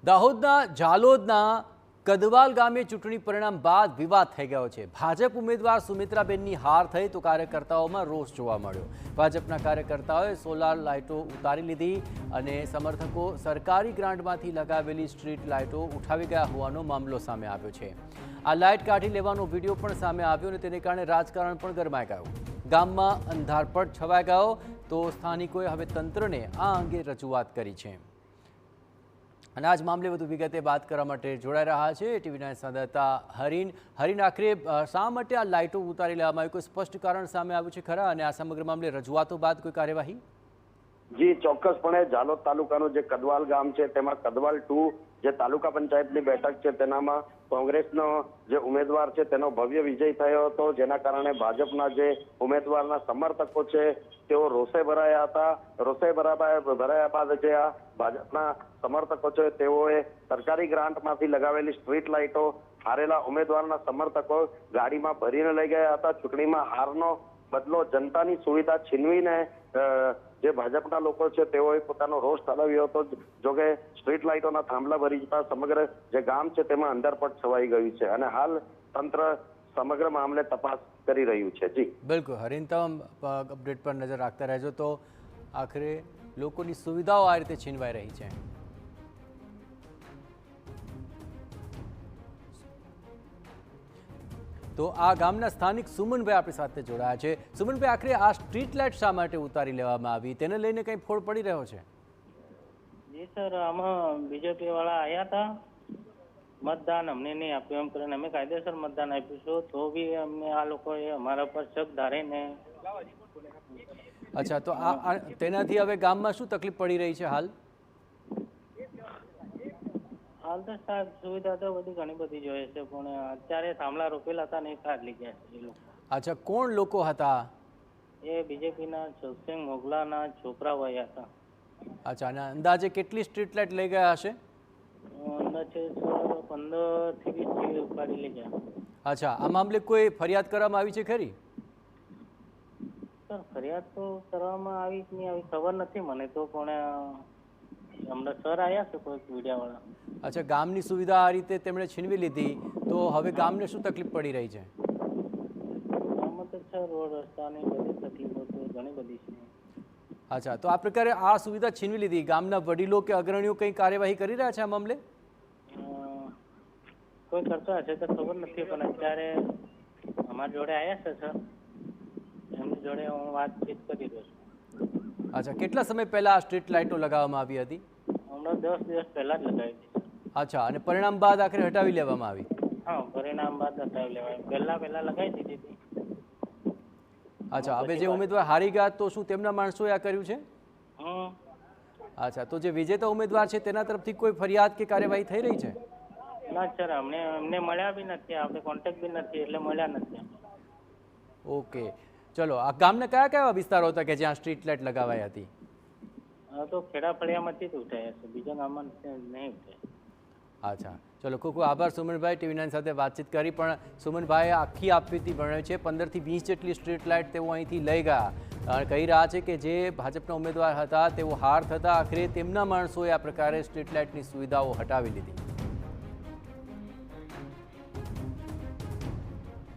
દાહોદના ઝાલોદના કદવાલ ગામે ચૂંટણી પરિણામ બાદ વિવાદ થઈ ગયો છે। ભાજપ ઉમેદવાર સુમિત્રાબેનની હાર થઈ તો કાર્યકર્તાઓમાં રોષ જોવા મળ્યો। ભાજપના કાર્યકર્તાઓએ સોલાર લાઇટો ઉતારી લીધી અને સમર્થકો સરકારી ગ્રાન્ટમાંથી લગાવેલી સ્ટ્રીટ લાઇટો ઉઠાવી ગયા હોવાનો મામલો સામે આવ્યો છે। આ લાઇટ કાઢી લેવાનો વિડીયો પણ સામે આવ્યો અને તેને કારણે રાજકારણ પણ ગરમાઈ ગયું। ગામમાં અંધારપટ છવાઈ ગયો તો સ્થાનિકોએ હવે તંત્રને આ અંગે રજૂઆત કરી છે। અને આજ મામલે વધુ વિગતે વાત કરવા માટે જોડાઈ રહ્યા છે ટીવીના સંવાદદાતા હરીન આખરે શા માટે આ લાઇટો ઉતારી લેવામાં આવી, કોઈ સ્પષ્ટ કારણ સામે આવ્યું છે ખરા? અને આ સમગ્ર મામલે રજૂઆતો બાદ કોઈ કાર્યવાહી? જી ચોક્કસપણે ઝાલોદ તાલુકાનું જે કદવાલ ગામ છે તેમાં કદવાલ 2 જે તાલુકા પંચાયતની બેઠક છે તેનામાં કોંગ્રેસનો જે ઉમેદવાર છે તેનો ભવ્ય વિજય થયો હતો, જેના કારણે ભાજપના જે ઉમેદવારના સમર્થકો છે તેઓ રોષે ભરાયા હતા। રોષે ભરાયા બાદ જે આ ભાજપના સમર્થકો છે તેઓએ સરકારી ગ્રાન્ટમાંથી લગાવેલી સ્ટ્રીટ લાઇટો હારેલા ઉમેદવારના સમર્થકો ગાડીમાં ભરીને લઈ ગયા હતા। ચૂંટણીમાં હારનો બદલો જનતાની સુવિધા છીનવીને જે ભાજપના લોકો છે તેઓએ પોતાનો રોષ ઠાલવ્યો હતો। જોકે સ્ટ્રીટ લાઇટોના થાંભલા ભરી જતા સમગ્ર જે ગામ છે તેમાં અંધારપટ છવાઈ ગયું છે અને હાલ તંત્ર સમગ્ર મામલે તપાસ કરી રહ્યું છે। જી બિલકુલ હરીન, તમામ અપડેટ પર નજર રાખતા રહેજો। તો આખરે લોકોની સુવિધાઓ આ રીતે છીનવાઈ રહી છે। તો આ ગામના સ્થાનિક સુમનભાઈ આપણી સાથે જોડાયા છે। સુમનભાઈ, આખરે આ સ્ટ્રીટ લાઇટ શા માટે ઉતારી લેવામાં આવી, તેને લઈને કંઈ ફોડ પડી રહ્યો છે? જી સર, આમાં બીજેપી વાળા આવ્યા હતા, મતદાન અમને નહીં આપ્યું એમ કરીને અમે કાયદેસર મતદાન આપ્યું તો બી અમને આ લોકોએ અમારા પર શક ધારીને। અચ્છા, તો આ તેનાથી હવે ગામમાં શું તકલીફ પડી રહી છે હાલ? હાલ તો સાહેબ સુવિધા તો બધી ઘણી બધી જોઈએ છે, પણ અત્યારે થાંભલા રોપેલા હતા ને એ કાઢ લઈ ગયા છે એ લોકો। અચ્છા, કોણ લોકો હતા? એ બીજેપીના જસસિંહ મોગલાના છોકરા વયા હતા। અચ્છા, અને અંદાજે કેટલી સ્ટ્રીટ લાઇટ લઈ ગયા હશે? અંદાજે 15 થી 20 ઉપાડી લઈ ગયા। અચ્છા, આ મામલે કોઈ ફરિયાદ કરવામાં આવી છે ખરી? સર, ફરિયાદ તો કરવામાં આવી જ નહીં, આવી ખબર નથી મને તો, પણ હમણાં સર આવ્યા છે કોઈ મીડિયાવાળા। અચ્છા, ગામની સુવિધા આ રીતે તેમણે છીનવી લીધી તો હવે ગામને શું તકલીફ પડી રહી છે? ગામમાં તો સર રોડ રસ્તાની બધી તકલીફો તો ઘણી બધી છે। અચ્છા, તો આ પ્રકારે આ સુવિધા છીનવી લીધી, ગામના વડીલો કે અગ્રણીઓ કંઈ કાર્યવાહી કરી રહ્યા છે આ મામલે? કોઈ કરતો હશે તો ખબર નથી, પણ અત્યારે અમારા જોડે આવ્યા છે સર, એમની જોડે હું વાતચીત કરી રહ્યો છું। અચ્છા, કેટલા સમય પહેલા આ સ્ટ્રીટ લાઇટો લગાવવામાં આવી હતી? હમણાં 10 દિવસ પહેલા જ લગાવી હતી। અચ્છા, અને પરિણામ બાદ આખરે હટાવી લેવામાં આવી? હા, પરિણામ બાદ હટાવી લેવાય, પહેલા લગાવી દીધી હતી। અચ્છા, હવે જે ઉમેદવાર હારી ગયા તો શું તેમના માણસોએ આ કર્યું છે? અચ્છા, તો જે વિજેતા ઉમેદવાર છે તેના તરફથી કોઈ ફરિયાદ કે કાર્યવાહી થઈ રહી છે? ના સર, અમને મળ્યા બી નથી, આપણે કોન્ટેક્ટ બી નથી એટલે મળ્યા નથી। ઓકે, ચલો, આ ગામના કયા કયા વિસ્તારો હતા કે જ્યાં સ્ટ્રીટ લાઇટ લગાવાઈ હતી? તો ખેડા ફળિયામાંથી જ ઉઠાયા છે, બીજા ગામમાં નહીં ઉઠાય। અચ્છા, ચલો, ખૂબ ખૂબ આભાર સુમનભાઈ, ટીવી9 સાથે વાતચીત કરી। પણ સુમનભાઈએ આખી આપવીતી ભણાવી છે, 15 થી 20 જેટલી સ્ટ્રીટ લાઇટ તેઓ અહીંથી લઈ ગયા। કહી રહ્યા છે કે જે ભાજપના ઉમેદવાર હતા તેઓ હાર થતા આખરે તેમના માણસોએ આ પ્રકારે સ્ટ્રીટ લાઇટની સુવિધાઓ હટાવી લીધી।